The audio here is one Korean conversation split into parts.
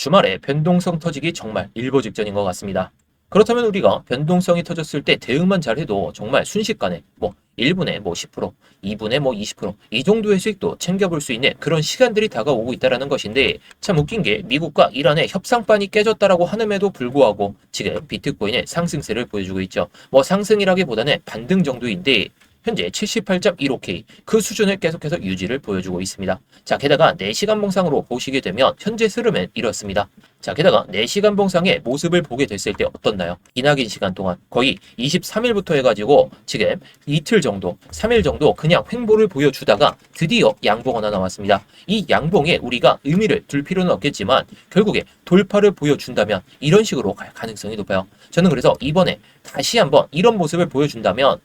주말에 변동성 터지기 정말 일보 직전인 것 같습니다. 그렇다면 우리가 변동성이 터졌을 때 대응만 잘해도 정말 순식간에 1분에 10%, 2분에 20%이 정도의 수익도 챙겨볼 수 있는 그런 시간들이 다가오고 있다는 것인데, 참 웃긴 게 미국과 이란의 협상판이 깨졌다라고 하는에도 불구하고 지금 비트코인의 상승세를 보여주고 있죠. 상승이라기보다는 반등 정도인데 현재 78.15K 그 수준을 계속해서 유지를 보여주고 있습니다. 자, 게다가 4시간 봉상으로 보시게 되면 현재 흐름은 이렇습니다. 자, 게다가 4시간 봉상의 모습을 보게 됐을 때 어떻나요? 기나긴 시간 동안 거의 23일부터 해가지고 지금 이틀 정도, 3일 정도 그냥 횡보를 보여주다가 드디어 양봉 하나 나왔습니다. 이 양봉에 우리가 의미를 둘 필요는 없겠지만 결국에 돌파를 보여준다면 이런 식으로 갈 가능성이 높아요. 저는 그래서 이번에 다시 한번 이런 모습을 보여준다면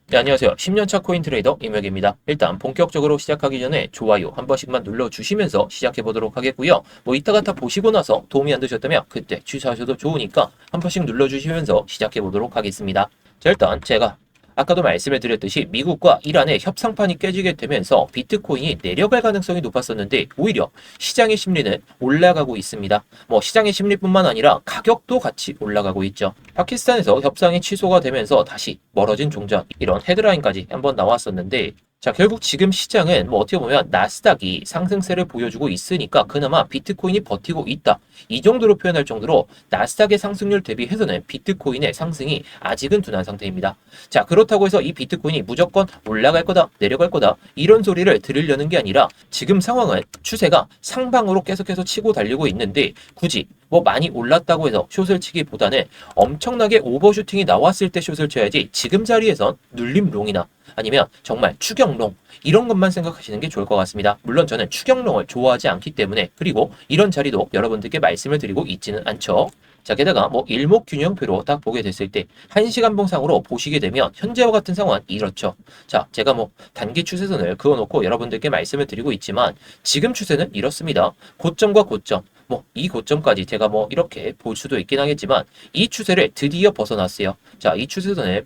네, 안녕하세요. 10년차 코인 트레이더 임혁입니다. 일단 본격적으로 시작하기 전에 좋아요 한 번씩만 눌러주시면서 시작해 보도록 하겠고요. 이따가 다 보시고 나서 도움이 안 되셨다면 그때 취소하셔도 좋으니까 한 번씩 눌러주시면서 시작해 보도록 하겠습니다. 자, 일단 제가 아까도 말씀을 드렸듯이 미국과 이란의 협상판이 깨지게 되면서 비트코인이 내려갈 가능성이 높았었는데 오히려 시장의 심리는 올라가고 있습니다. 시장의 심리뿐만 아니라 가격도 같이 올라가고 있죠. 파키스탄에서 협상이 취소가 되면서 다시 멀어진 종전, 이런 헤드라인까지 한번 나왔었는데, 자, 결국 지금 시장은 어떻게 보면 나스닥이 상승세를 보여주고 있으니까 그나마 비트코인이 버티고 있다, 이 정도로 표현할 정도로 나스닥의 상승률 대비해서는 비트코인의 상승이 아직은 둔한 상태입니다. 자, 그렇다고 해서 이 비트코인이 무조건 올라갈 거다, 내려갈 거다, 이런 소리를 들으려는 게 아니라 지금 상황은 추세가 상방으로 계속해서 치고 달리고 있는데 굳이 많이 올랐다고 해서 숏을 치기보다는 엄청나게 오버슈팅이 나왔을 때 숏을 쳐야지, 지금 자리에선 눌림롱이나 아니면 정말 추격롱, 이런 것만 생각하시는 게 좋을 것 같습니다. 물론 저는 추격롱을 좋아하지 않기 때문에, 그리고 이런 자리도 여러분들께 말씀을 드리고 있지는 않죠. 자, 게다가 일목균형표로 딱 보게 됐을 때 1시간 봉상으로 보시게 되면 현재와 같은 상황은 이렇죠. 자, 제가 단기 추세선을 그어놓고 여러분들께 말씀을 드리고 있지만 지금 추세는 이렇습니다. 고점과 고점, 이 고점까지 제가 이렇게 볼 수도 있긴 하겠지만 이 추세를 드디어 벗어났어요. 자, 이 추세선을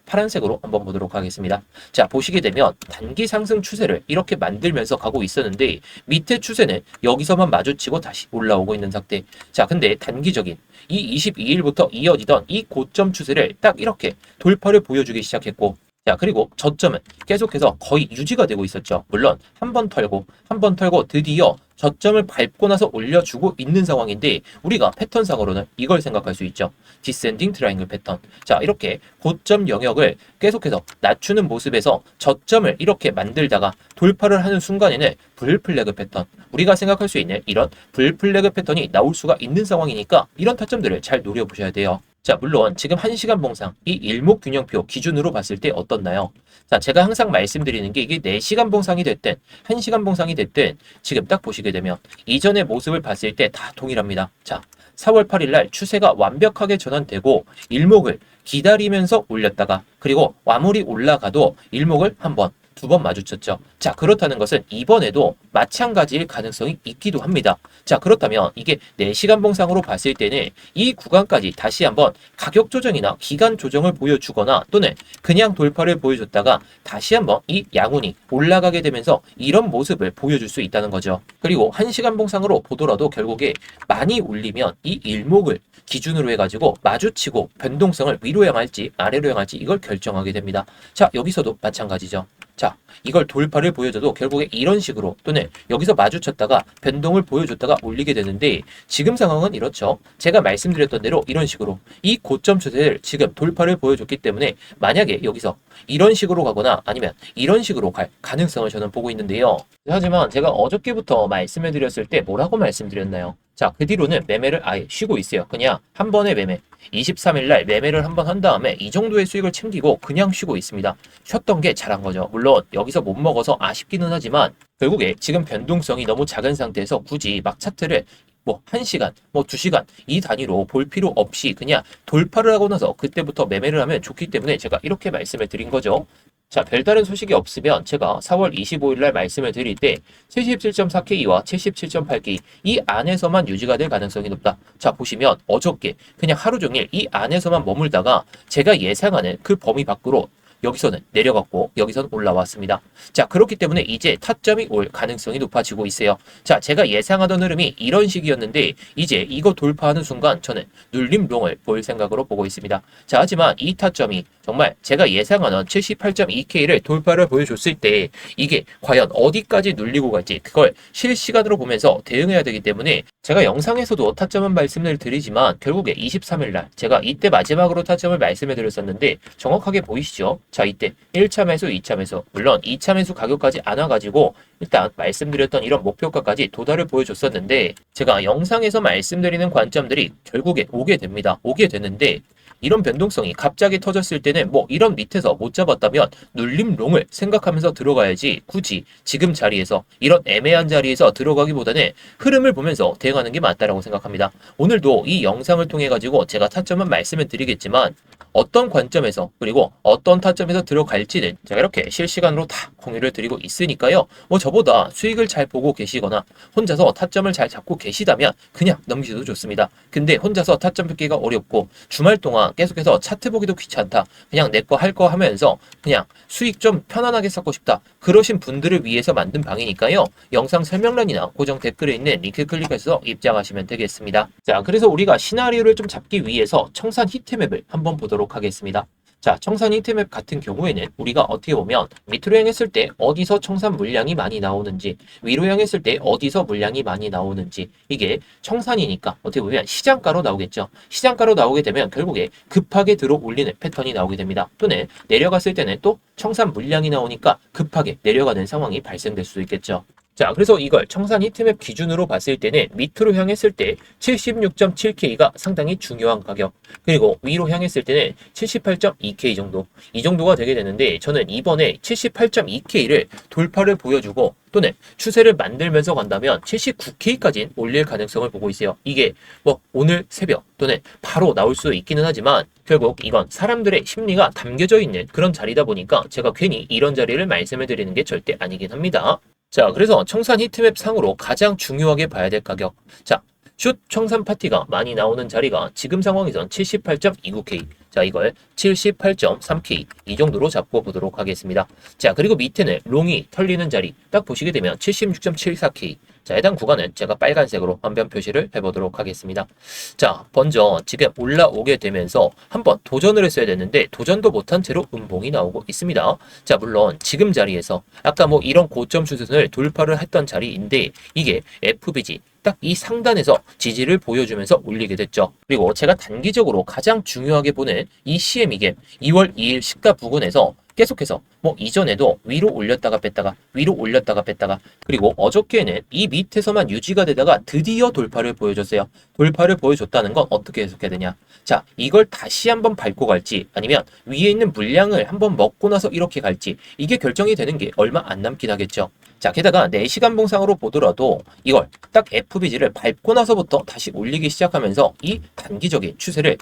파란색으로 한번 보도록 하겠습니다. 자, 보시게 되면 단기 상승 추세를 이렇게 만들면서 가고 있었는데 밑에 추세는 여기서만 마주치고 다시 올라오고 있는 상태. 자, 근데 단기적인 이 22일부터 이어지던 이 고점 추세를 딱 이렇게 돌파를 보여주기 시작했고, 자, 그리고 저점은 계속해서 거의 유지가 되고 있었죠. 물론 한 번 털고 드디어 저점을 밟고 나서 올려주고 있는 상황인데 우리가 패턴상으로는 이걸 생각할 수 있죠. 디센딩 트라이앵글 패턴. 자, 이렇게 고점 영역을 계속해서 낮추는 모습에서 저점을 이렇게 만들다가 돌파를 하는 순간에는 불플래그 패턴, 우리가 생각할 수 있는 이런 불플래그 패턴이 나올 수가 있는 상황이니까 이런 타점들을 잘 노려보셔야 돼요. 자, 물론 지금 1시간 봉상 이 일목균형표 기준으로 봤을 때 어떻나요? 자, 제가 항상 말씀드리는 게 이게 4시간 봉상이 됐든 1시간 봉상이 됐든 지금 딱 보시게 되면 이전의 모습을 봤을 때 다 동일합니다. 자, 4월 8일 날 추세가 완벽하게 전환되고 일목을 기다리면서 올렸다가 그리고 아무리 올라가도 일목을 한 번, 2번 마주쳤죠. 자, 그렇다는 것은 이번에도 마찬가지일 가능성이 있기도 합니다. 자, 그렇다면 이게 4시간 봉상으로 봤을 때는 이 구간까지 다시 한번 가격 조정이나 기간 조정을 보여주거나 또는 그냥 돌파를 보여줬다가 다시 한번 이 양운이 올라가게 되면서 이런 모습을 보여줄 수 있다는 거죠. 그리고 1시간 봉상으로 보더라도 결국에 많이 올리면 이 일목을 기준으로 해가지고 마주치고 변동성을 위로 향할지 아래로 향할지 이걸 결정하게 됩니다. 자, 여기서도 마찬가지죠. 자, 이걸 돌파를 보여줘도 결국에 이런 식으로 또는 여기서 마주쳤다가 변동을 보여줬다가 올리게 되는데 지금 상황은 이렇죠. 제가 말씀드렸던 대로 이런 식으로 이 고점 추세를 지금 돌파를 보여줬기 때문에 만약에 여기서 이런 식으로 가거나 아니면 이런 식으로 갈 가능성을 저는 보고 있는데요. 하지만 제가 어저께부터 말씀을 드렸을 때 뭐라고 말씀드렸나요? 자, 그 뒤로는 매매를 아예 쉬고 있어요. 그냥 한 번의 매매, 23일 날 매매를 한번 한 다음에 이 정도의 수익을 챙기고 그냥 쉬고 있습니다. 쉬었던 게 잘한 거죠. 물론 여기서 못 먹어서 아쉽기는 하지만 결국에 지금 변동성이 너무 작은 상태에서 굳이 막 차트를 1시간, 2시간 이 단위로 볼 필요 없이 그냥 돌파를 하고 나서 그때부터 매매를 하면 좋기 때문에 제가 이렇게 말씀을 드린 거죠. 자, 별다른 소식이 없으면 제가 4월 25일 날 말씀을 드릴 때 77.4K와 77.8K 이 안에서만 유지가 될 가능성이 높다. 자, 보시면 어저께 그냥 하루 종일 이 안에서만 머물다가 제가 예상하는 그 범위 밖으로 여기서는 내려갔고 여기서는 올라왔습니다. 자, 그렇기 때문에 이제 타점이 올 가능성이 높아지고 있어요. 자, 제가 예상하던 흐름이 이런 식이었는데 이제 이거 돌파하는 순간 저는 눌림롱을 볼 생각으로 보고 있습니다. 자, 하지만 이 타점이 정말 제가 예상하는 78.2K를 돌파를 보여줬을 때 이게 과연 어디까지 눌리고 갈지 그걸 실시간으로 보면서 대응해야 되기 때문에 제가 영상에서도 타점은 말씀을 드리지만 결국에 23일날 제가 이때 마지막으로 타점을 말씀해 드렸었는데 정확하게 보이시죠? 자, 이때 1차 매수, 2차 매수, 물론 2차 매수 가격까지 안 와가지고 일단 말씀드렸던 이런 목표가까지 도달을 보여줬었는데 제가 영상에서 말씀드리는 관점들이 결국에 오게 됩니다. 오게 되는데 이런 변동성이 갑자기 터졌을 때는 뭐 이런 밑에서 못 잡았다면 눌림롱을 생각하면서 들어가야지 굳이 지금 자리에서 이런 애매한 자리에서 들어가기보다는 흐름을 보면서 대응하는 게 맞다라고 생각합니다. 오늘도 이 영상을 통해 가지고 제가 타점은 말씀을 드리겠지만 어떤 관점에서 그리고 어떤 타점에서 들어갈지는 제가 이렇게 실시간으로 다 공유를 드리고 있으니까요. 뭐 저보다 수익을 잘 보고 계시거나 혼자서 타점을 잘 잡고 계시다면 그냥 넘기셔도 좋습니다. 근데 혼자서 타점 잡기가 어렵고 주말 동안 계속해서 차트 보기도 귀찮다. 그냥 내 거 할 거 하면서 그냥 수익 좀 편안하게 쌓고 싶다. 그러신 분들을 위해서 만든 방이니까요. 영상 설명란이나 고정 댓글에 있는 링크 클릭해서 입장하시면 되겠습니다. 자, 그래서 우리가 시나리오를 좀 잡기 위해서 청산 히트맵을 한번 보도록 하겠습니다. 자, 청산 히트맵 같은 경우에는 우리가 어떻게 보면 밑으로 향했을 때 어디서 청산 물량이 많이 나오는지, 위로 향했을 때 어디서 물량이 많이 나오는지, 이게 청산이니까 어떻게 보면 시장가로 나오겠죠. 시장가로 나오게 되면 결국에 급하게 들어 올리는 패턴이 나오게 됩니다. 또는 내려갔을 때는 또 청산 물량이 나오니까 급하게 내려가는 상황이 발생될 수도 있겠죠. 자, 그래서 이걸 청산 히트맵 기준으로 봤을 때는 밑으로 향했을 때 76.7K가 상당히 중요한 가격, 그리고 위로 향했을 때는 78.2K 정도, 이 정도가 되게 되는데 저는 이번에 78.2K를 돌파를 보여주고 또는 추세를 만들면서 간다면 79K까지 올릴 가능성을 보고 있어요. 이게 뭐 오늘 새벽 또는 바로 나올 수 있기는 하지만 결국 이건 사람들의 심리가 담겨져 있는 그런 자리다 보니까 제가 괜히 이런 자리를 말씀해 드리는 게 절대 아니긴 합니다. 자, 그래서 청산 히트맵 상으로 가장 중요하게 봐야 될 가격. 자, 슛 청산 파티가 많이 나오는 자리가 지금 상황에선 78.29K. 자, 이걸 78.3K 이 정도로 잡고 보도록 하겠습니다. 자, 그리고 밑에는 롱이 털리는 자리 딱 보시게 되면 76.74K. 자, 해당 구간은 제가 빨간색으로 한변 표시를 해보도록 하겠습니다. 자, 먼저 지금 올라오게 되면서 한번 도전을 했어야 됐는데 도전도 못한 채로 음봉이 나오고 있습니다. 자, 물론 지금 자리에서 아까 뭐 이런 고점 추세선을 돌파를 했던 자리인데 이게 FBG 딱 이 상단에서 지지를 보여주면서 올리게 됐죠. 그리고 제가 단기적으로 가장 중요하게 보는 이 CME 2월 2일 시가 부근에서 계속해서 뭐 이전에도 위로 올렸다가 뺐다가 위로 올렸다가 뺐다가 그리고 어저께는 이 밑에서만 유지가 되다가 드디어 돌파를 보여줬어요. 돌파를 보여줬다는 건 어떻게 해석해야 되냐? 자, 이걸 다시 한번 밟고 갈지 아니면 위에 있는 물량을 한번 먹고 나서 이렇게 갈지 이게 결정이 되는 게 얼마 안 남긴 하겠죠. 자, 게다가 4시간 봉상으로 보더라도 이걸 딱 FBG를 밟고 나서부터 다시 올리기 시작하면서 이 단기적인 추세를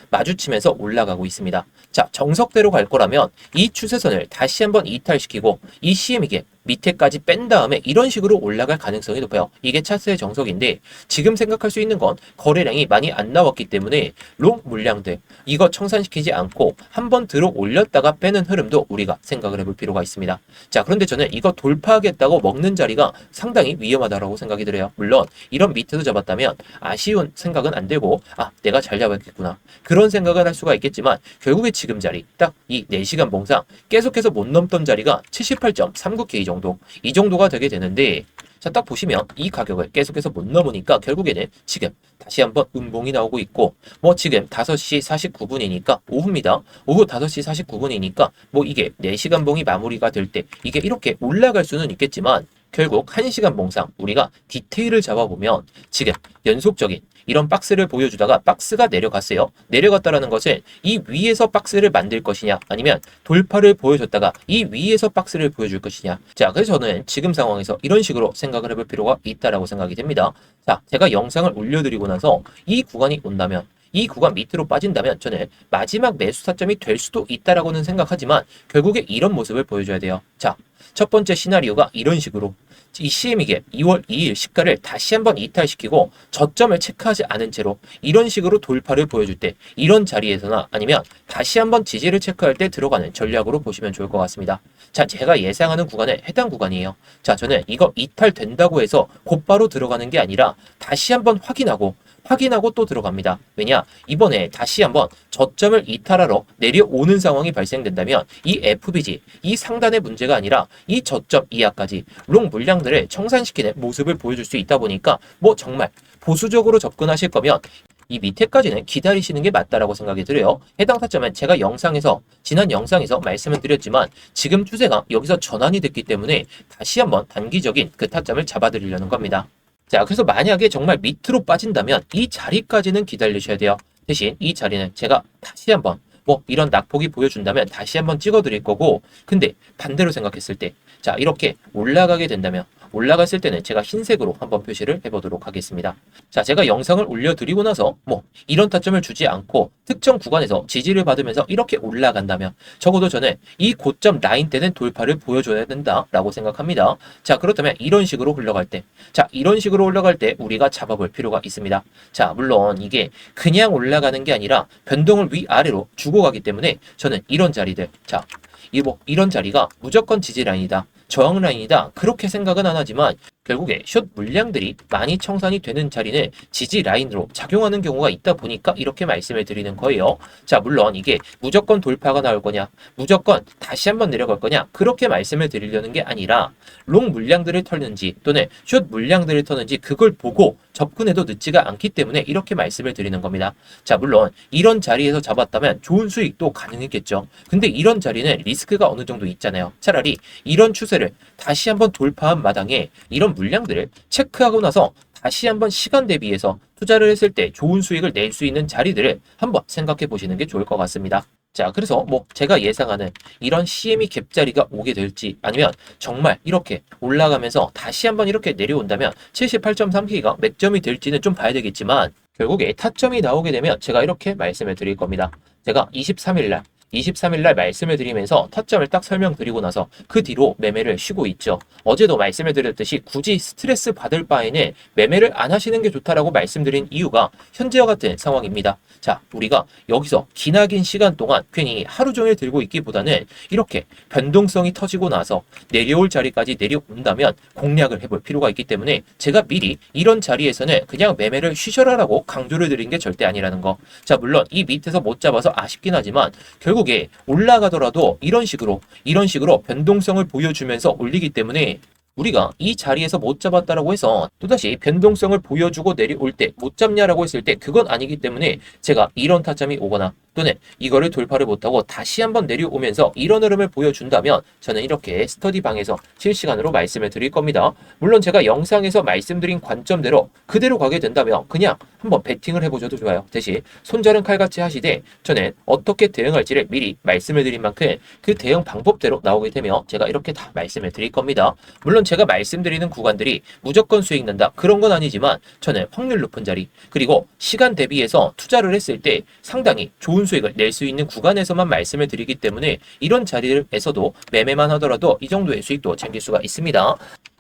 마주치면서 올라가고 있습니다. 자, 정석대로 갈 거라면 이 추세선을 다시 한번 이탈시키고 이 CME 밑에까지 뺀 다음에 이런 식으로 올라갈 가능성이 높아요. 이게 차트의 정석인데 지금 생각할 수 있는 건 거래량이 많이 안 나왔기 때문에 롱 물량들 이거 청산시키지 않고 한번 들어 올렸다가 빼는 흐름도 우리가 생각을 해볼 필요가 있습니다. 자, 그런데 저는 이거 돌파하겠다고 먹는 자리가 상당히 위험하다고 생각이 들어요. 물론 이런 밑에서 잡았다면 아쉬운 생각은 안 되고 내가 잘 잡았겠구나 그런 생각은 할 수가 있겠지만 결국에 지금 자리 딱 이 4시간 봉상 계속해서 못 넘던 자리가 78.39K 정도 이 정도가 되게 되는데 자, 딱 보시면 이 가격을 계속해서 못 넘으니까 결국에는 지금 다시 한번 음봉이 나오고 있고 뭐 지금 5시 49분이니까 오후입니다. 오후 5시 49분이니까 뭐 이게 4시간 봉이 마무리가 될 때 이게 이렇게 올라갈 수는 있겠지만 결국 1시간 봉상 우리가 디테일을 잡아보면 지금 연속적인 이런 박스를 보여주다가 박스가 내려갔어요. 내려갔다라는 것은 이 위에서 박스를 만들 것이냐 아니면 돌파를 보여줬다가 이 위에서 박스를 보여줄 것이냐. 자, 그래서 저는 지금 상황에서 이런 식으로 생각을 해볼 필요가 있다라고 생각이 됩니다. 자, 제가 영상을 올려드리고 나서 이 구간이 온다면 이 구간 밑으로 빠진다면 저는 마지막 매수 타점이 될 수도 있다라고는 생각하지만 결국에 이런 모습을 보여줘야 돼요. 자, 첫 번째 시나리오가 이런 식으로 이 CME 2월 2일 시가를 다시 한번 이탈시키고 저점을 체크하지 않은 채로 이런 식으로 돌파를 보여줄 때 이런 자리에서나 아니면 다시 한번 지지를 체크할 때 들어가는 전략으로 보시면 좋을 것 같습니다. 자, 제가 예상하는 구간은 해당 구간이에요. 자, 저는 이거 이탈된다고 해서 곧바로 들어가는 게 아니라 다시 한번 확인하고 또 들어갑니다. 왜냐? 이번에 다시 한번 저점을 이탈하러 내려오는 상황이 발생된다면 이 FBG, 이 상단의 문제가 아니라 이 저점 이하까지 롱 물량들을 청산시키는 모습을 보여줄 수 있다 보니까 뭐 정말 보수적으로 접근하실 거면 이 밑에까지는 기다리시는 게 맞다라고 생각이 들어요. 해당 타점은 제가 지난 영상에서 말씀을 드렸지만 지금 추세가 여기서 전환이 됐기 때문에 다시 한번 단기적인 그 타점을 잡아드리려는 겁니다. 자, 그래서 만약에 정말 밑으로 빠진다면 이 자리까지는 기다리셔야 돼요. 대신 이 자리는 제가 다시 한번 뭐 이런 낙폭이 보여준다면 다시 한번 찍어드릴 거고, 근데 반대로 생각했을 때, 자, 이렇게 올라가게 된다면 올라갔을 때는 제가 흰색으로 한번 표시를 해보도록 하겠습니다. 자, 제가 영상을 올려드리고 나서 뭐 이런 타점을 주지 않고 특정 구간에서 지지를 받으면서 이렇게 올라간다면 적어도 저는 이 고점 라인 때는 돌파를 보여줘야 된다라고 생각합니다. 자, 그렇다면 이런 식으로 흘러갈 때, 자, 이런 식으로 올라갈 때 우리가 잡아볼 필요가 있습니다. 자, 물론 이게 그냥 올라가는 게 아니라 변동을 위아래로 주고 가기 때문에 저는 이런 자리들, 자, 이런 자리가 무조건 지지 라인이다, 저항 라인이다, 그렇게 생각은 안 하지만 결국에 숏 물량들이 많이 청산이 되는 자리는 지지 라인으로 작용하는 경우가 있다 보니까 이렇게 말씀을 드리는 거예요. 자, 물론 이게 무조건 돌파가 나올 거냐, 무조건 다시 한번 내려갈 거냐, 그렇게 말씀을 드리려는 게 아니라 롱 물량들을 털는지 또는 숏 물량들을 터는지 그걸 보고 접근해도 늦지가 않기 때문에 이렇게 말씀을 드리는 겁니다. 자, 물론 이런 자리에서 잡았다면 좋은 수익도 가능했겠죠. 근데 이런 자리는 리스크가 어느 정도 있잖아요. 차라리 이런 추세를 다시 한번 돌파한 마당에 이런 물량들을 체크하고 나서 다시 한번 시간 대비해서 투자를 했을 때 좋은 수익을 낼 수 있는 자리들을 한번 생각해 보시는 게 좋을 것 같습니다. 자, 그래서 뭐 제가 예상하는 이런 CME 갭자리가 오게 될지 아니면 정말 이렇게 올라가면서 다시 한번 이렇게 내려온다면 78.3K가 맥점이 될지는 좀 봐야 되겠지만 결국에 타점이 나오게 되면 제가 이렇게 말씀을 드릴 겁니다. 제가 23일 날 말씀을 드리면서 타점을 딱 설명드리고 나서 그 뒤로 매매를 쉬고 있죠. 어제도 말씀을 드렸듯이 굳이 스트레스 받을 바에는 매매를 안 하시는 게 좋다라고 말씀드린 이유가 현재와 같은 상황입니다. 자, 우리가 여기서 기나긴 시간 동안 괜히 하루 종일 들고 있기보다는 이렇게 변동성이 터지고 나서 내려올 자리까지 내려온다면 공략을 해볼 필요가 있기 때문에 제가 미리 이런 자리에서는 그냥 매매를 쉬셔라라고 강조를 드린 게 절대 아니라는 거. 자, 물론 이 밑에서 못 잡아서 아쉽긴 하지만 결국에 올라가더라도 이런 식으로 변동성을 보여주면서 올리기 때문에 우리가 이 자리에서 못 잡았다라고 해서 또다시 변동성을 보여주고 내려올 때 못 잡냐라고 했을 때 그건 아니기 때문에 제가 이런 타점이 오거나 또는 이거를 돌파를 못하고 다시 한번 내려오면서 이런 흐름을 보여준다면 저는 이렇게 스터디 방에서 실시간으로 말씀을 드릴 겁니다. 물론 제가 영상에서 말씀드린 관점대로 그대로 가게 된다면 그냥 한번 베팅을 해보셔도 좋아요. 대신 손자른 칼같이 하시되 저는 어떻게 대응할지를 미리 말씀을 드린 만큼 그 대응 방법대로 나오게 되면 제가 이렇게 다 말씀을 드릴 겁니다. 물론 제가 말씀드리는 구간들이 무조건 수익 난다 그런 건 아니지만 저는 확률 높은 자리 그리고 시간 대비해서 투자를 했을 때 상당히 좋은 수익을 낼 수 있는 구간에서만 말씀을 드리기 때문에 이런 자리에서도 매매만 하더라도 이 정도의 수익도 챙길 수가 있습니다.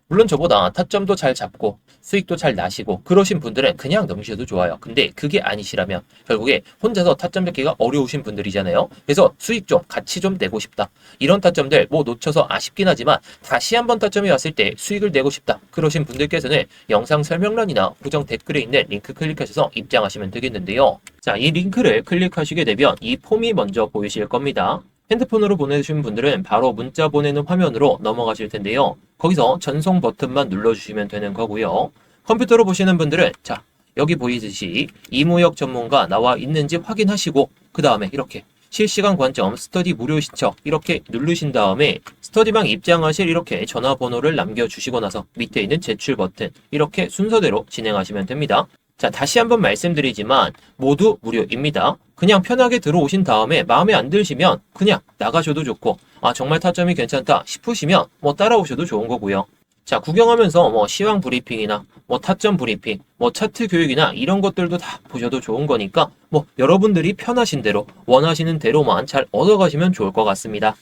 물론 저보다 타점도 잘 잡고 수익도 잘 나시고 그러신 분들은 그냥 넘기셔도 좋아요. 근데 그게 아니시라면 결국에 혼자서 타점 잡기가 어려우신 분들이잖아요. 그래서 수익 좀 같이 좀 내고 싶다. 이런 타점들 뭐 놓쳐서 아쉽긴 하지만 다시 한번 타점이 왔을 때 수익을 내고 싶다. 그러신 분들께서는 영상 설명란이나 고정 댓글에 있는 링크 클릭하셔서 입장하시면 되겠는데요. 자, 이 링크를 클릭하시게 되면 이 폼이 먼저 보이실 겁니다. 핸드폰으로 보내주신 분들은 바로 문자 보내는 화면으로 넘어가실 텐데요. 거기서 전송 버튼만 눌러주시면 되는 거고요. 컴퓨터로 보시는 분들은 자, 여기 보이듯이 이무역 전문가 나와 있는지 확인하시고 그 다음에 이렇게 실시간 관점 스터디 무료 신청 이렇게 누르신 다음에 스터디방 입장하실 이렇게 전화번호를 남겨주시고 나서 밑에 있는 제출 버튼 이렇게 순서대로 진행하시면 됩니다. 자, 다시 한번 말씀드리지만 모두 무료입니다. 그냥 편하게 들어오신 다음에 마음에 안 드시면 그냥 나가셔도 좋고 정말 타점이 괜찮다 싶으시면 뭐 따라오셔도 좋은 거고요. 자, 구경하면서 뭐 시황 브리핑이나 뭐 타점 브리핑, 뭐 차트 교육이나 이런 것들도 다 보셔도 좋은 거니까 뭐 여러분들이 편하신 대로 원하시는 대로만 잘 얻어가시면 좋을 것 같습니다.